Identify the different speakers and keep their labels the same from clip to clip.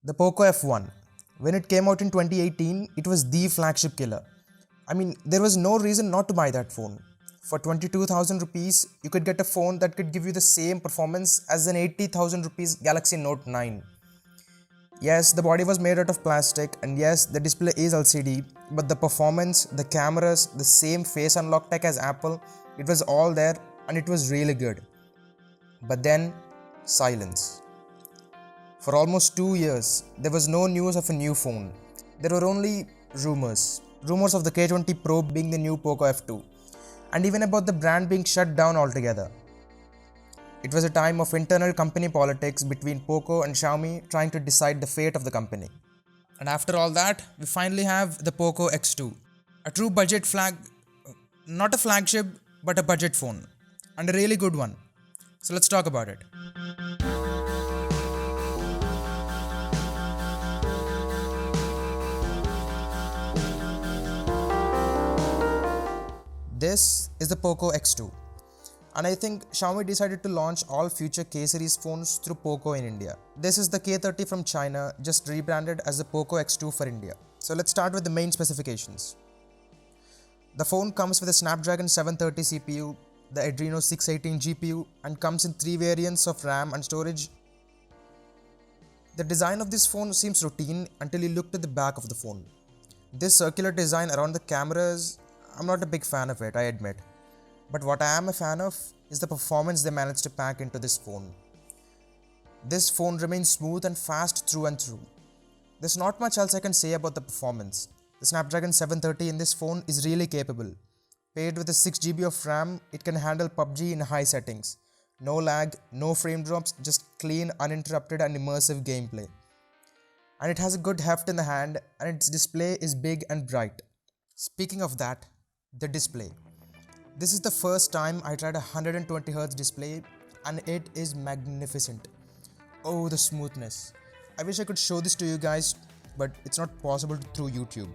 Speaker 1: The Poco F1. When it came out in 2018, it was the flagship killer. I mean, there was no reason not to buy that phone. For 22,000 rupees, you could get a phone that could give you the same performance as an 80,000 rupees Galaxy Note 9. Yes, the body was made out of plastic, and yes, the display is LCD, but the performance, the cameras, the same face unlock tech as Apple, it was all there and it was really good. But then, silence. For almost 2 years, there was no news of a new phone. There were only rumors. Rumors of the K20 Pro being the new Poco F2, and even about the brand being shut down altogether. It was a time of internal company politics between Poco and Xiaomi trying to decide the fate of the company. And after all that, we finally have the Poco X2, a true budget not a flagship, but a budget phone, and a really good one. So let's talk about it. This is the Poco X2, and I think Xiaomi decided to launch all future K series phones through Poco in India. This is the K30 from China, just rebranded as the Poco X2 for India. So let's start with the main specifications. The phone comes with a Snapdragon 730 CPU, the Adreno 618 GPU, and comes in 3 variants of RAM and storage. The design of this phone seems routine until you look at the back of the phone. This circular design around the cameras, I'm not a big fan of it, I admit. But what I am a fan of is the performance they managed to pack into this phone. This phone remains smooth and fast through and through. There's not much else I can say about the performance. The Snapdragon 730 in this phone is really capable. Paired with a 6GB of RAM, it can handle PUBG in high settings. No lag, no frame drops, just clean, uninterrupted and immersive gameplay. And it has a good heft in the hand, and its display is big and bright. Speaking of that, the display. This is the first time I tried a 120Hz display, and it is magnificent. Oh, the smoothness. I wish I could show this to you guys, but it's not possible through YouTube.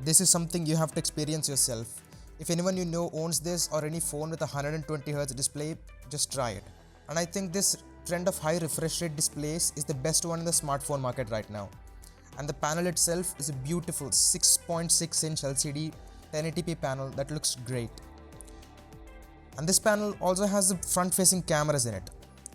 Speaker 1: This is something you have to experience yourself. If anyone you know owns this or any phone with a 120Hz display, just try it. And I think this trend of high refresh rate displays is the best one in the smartphone market right now. And the panel itself is a beautiful 6.6-inch LCD 1080p panel that looks great. And this panel also has the front-facing cameras in it.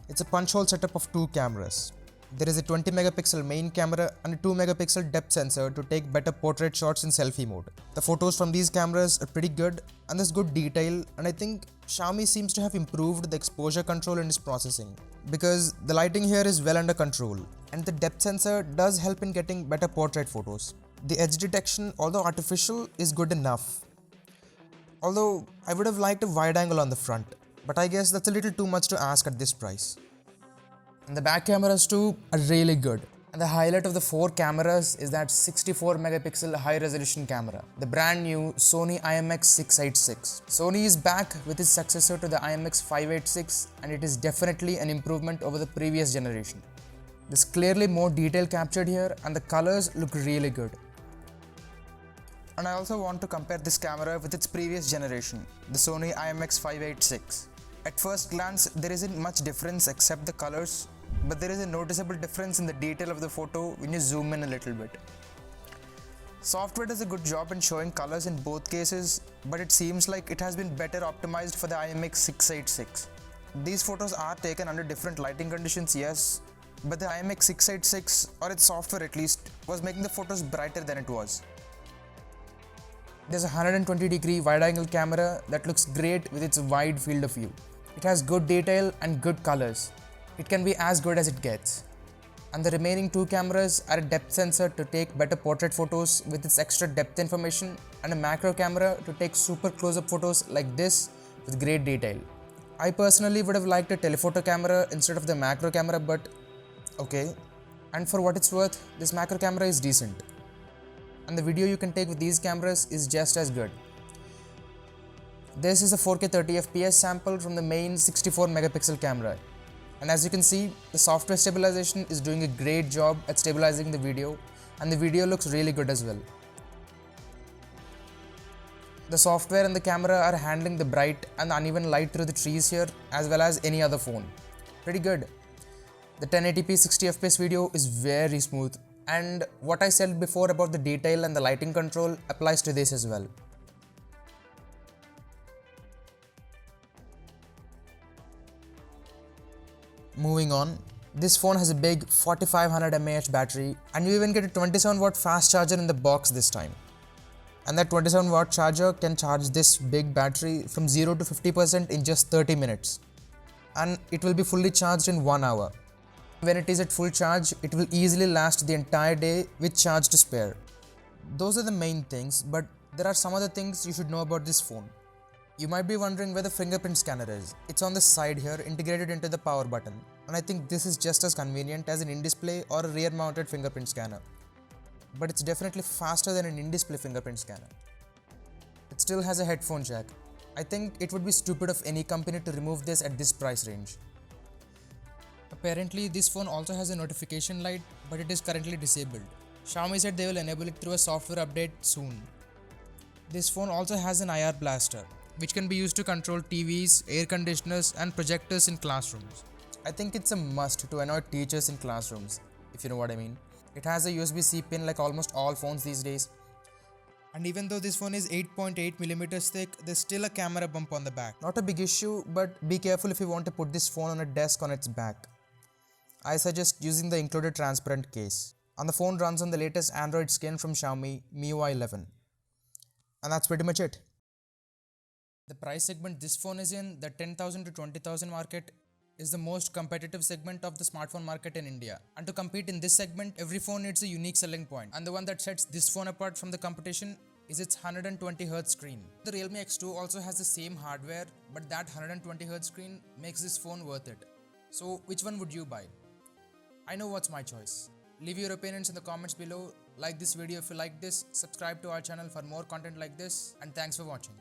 Speaker 1: It's a punch-hole setup of 2 cameras. There is a 20MP main camera and a 2MP depth sensor to take better portrait shots in selfie mode. The photos from these cameras are pretty good, and there's good detail, and I think Xiaomi seems to have improved the exposure control in its processing, because the lighting here is well under control, and the depth sensor does help in getting better portrait photos. The edge detection, although artificial, is good enough. Although I would have liked a wide angle on the front, but I guess that's a little too much to ask at this price. And the back cameras too are really good. And the highlight of the 4 cameras is that 64MP high resolution camera, the brand new Sony IMX686. Sony is back with its successor to the IMX586, and it is definitely an improvement over the previous generation. There's clearly more detail captured here, and the colors look really good. And I also want to compare this camera with its previous generation, the Sony IMX586. At first glance, there isn't much difference except the colors, but there is a noticeable difference in the detail of the photo when you zoom in a little bit. Software does a good job in showing colors in both cases, but it seems like it has been better optimized for the IMX686. These photos are taken under different lighting conditions, yes, but the IMX686, or its software at least, was making the photos brighter than it was. There's a 120-degree wide-angle camera that looks great with its wide field of view. It has good detail and good colors. It can be as good as it gets. And the remaining 2 cameras are a depth sensor to take better portrait photos with its extra depth information, and a macro camera to take super close-up photos like this with great detail. I personally would have liked a telephoto camera instead of the macro camera, but okay. And for what it's worth, this macro camera is decent. And the video you can take with these cameras is just as good. This is a 4K 30fps sample from the main 64MP camera, and as you can see, the software stabilization is doing a great job at stabilizing the video, and the video looks really good as well. The software and the camera are handling the bright and uneven light through the trees here as well as any other phone. Pretty good. The 1080p 60fps video is very smooth, and what I said before about the detail and the lighting control applies to this as well. Moving on, this phone has a big 4500 mAh battery, and you even get a 27 watt fast charger in the box this time. And that 27 watt charger can charge this big battery from 0 to 50% in just 30 minutes. And it will be fully charged in 1 hour. When it is at full charge, it will easily last the entire day with charge to spare. Those are the main things, but there are some other things you should know about this phone. You might be wondering where the fingerprint scanner is. It's on the side here, integrated into the power button. And I think this is just as convenient as an in-display or a rear-mounted fingerprint scanner. But it's definitely faster than an in-display fingerprint scanner. It still has a headphone jack. I think it would be stupid of any company to remove this at this price range. Apparently, this phone also has a notification light, but it is currently disabled. Xiaomi said they will enable it through a software update soon. This phone also has an IR blaster, which can be used to control TVs, air conditioners, and projectors in classrooms. I think it's a must to annoy teachers in classrooms, if you know what I mean. It has a USB-C pin like almost all phones these days. And even though this phone is 8.8mm thick, there's still a camera bump on the back. Not a big issue, but be careful if you want to put this phone on a desk on its back. I suggest using the included transparent case. And the phone runs on the latest Android skin from Xiaomi, MIUI 11. And that's pretty much it. The price segment this phone is in, the 10,000 to 20,000 market, is the most competitive segment of the smartphone market in India. And to compete in this segment, every phone needs a unique selling point. And the one that sets this phone apart from the competition is its 120Hz screen. The Realme X2 also has the same hardware, but that 120Hz screen makes this phone worth it. So which one would you buy? I know what's my choice. Leave your opinions in the comments below, like this video if you like this, subscribe to our channel for more content like this, and thanks for watching.